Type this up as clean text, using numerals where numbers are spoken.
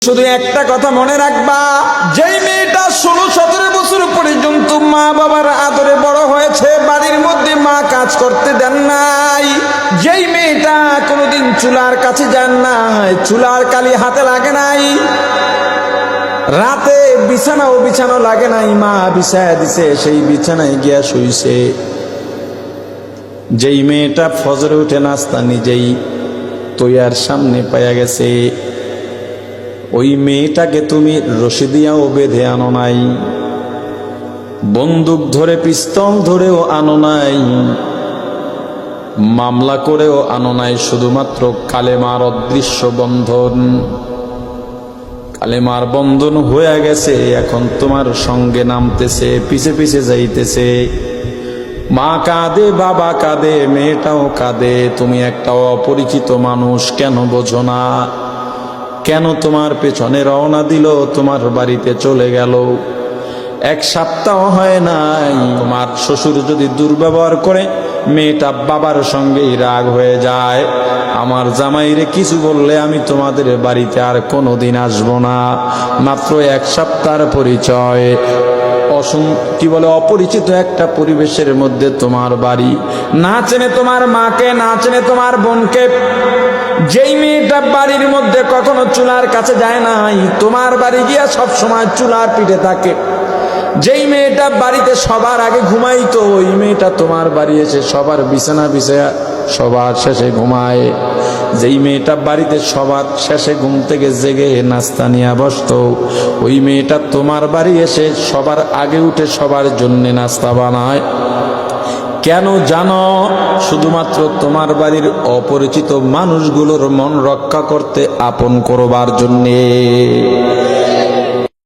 শুধু একটা কথা মনে রাখবা, যেই মেয়েটা 16-17 বছর পর্যন্ত মা বাবার আদরে বড় হয়েছে, বাড়ির মধ্যে মা কাজ করতে দেন নাই, যেই মেয়েটা কোনোদিন চুলার কাছে যান নাই, চুলার কালি হাতে লাগে নাই, রাতে বিছানাও লাগে নাই, মা বিছায়া দিছে, সেই বিছানায় গিয়া শুইছে, যেই মেয়েটা ফজরে উঠে নাস্তা নিজেই তৈয়ার সামনে পাইয়া গেছে, ওই মেয়েটাকে তুমি রশি দিয়াও বেঁধে আনো নাই, বন্দুক ধরে পিস্তল ধরেও আনো নাই, মামলা করেও আনো নাই, শুধুমাত্র কালেমার অদৃশ্য বন্ধন। কালেমার বন্ধন হয়ে গেছে, এখন তোমার সঙ্গে নামতেছে, পিছে পিছে যাইতেছে। মা কাঁদে, বাবা কাঁদে, মেয়েটাও কাঁদে, তুমি একটা অপরিচিত মানুষ, কেন বোঝো না? কেন তোমার পেছনে রওনা দিল, তোমার বাড়িতে চলে গেল, 1 সপ্তাহ হয় নাই, তোমার শ্বশুর যদি দুর্ব্যবহার করে, মেয়েটা বাবার সঙ্গেই রাগ হয়ে যায়, আমার জামাইরে কিছু বললে আমি তোমাদের বাড়িতে আর কোনোদিন আসবো না। মাত্র 1 সপ্তাহের পরিচয়, কি বলে, অপরিচিত একটা পরিবেশের মধ্যে তোমার বাড়ি, না চেনে তোমার মাকে, না চেনে তোমার বোনকে। যেই মেয়েটা বাড়ির মধ্যে কখনো চুলার কাছে যায় নাই, তোমার বাড়ি গিয়া সব সময় চুলার পিঠে থাকে। যেই মেয়েটা বাড়িতে সবার আগে ঘুমাইতো, ওই মেয়েটা তোমার বাড়ি এসে সবার বিছানা বিছায়া সবার শেষে ঘুমায়। যেই মেয়েটা বাড়িতে সবার শেষে ঘুম থেকে জেগে নাস্তা নিয়ে বসতো, ওই মেয়েটা তোমার বাড়ি এসে সবার আগে উঠে সবার জন্য নাস্তা বানায়। কেন জানো? শুধুমাত্র তোমার বাড়ির অপরিচিত মানুষগুলোর মন রক্ষা করতে, আপন করবার জন্যে।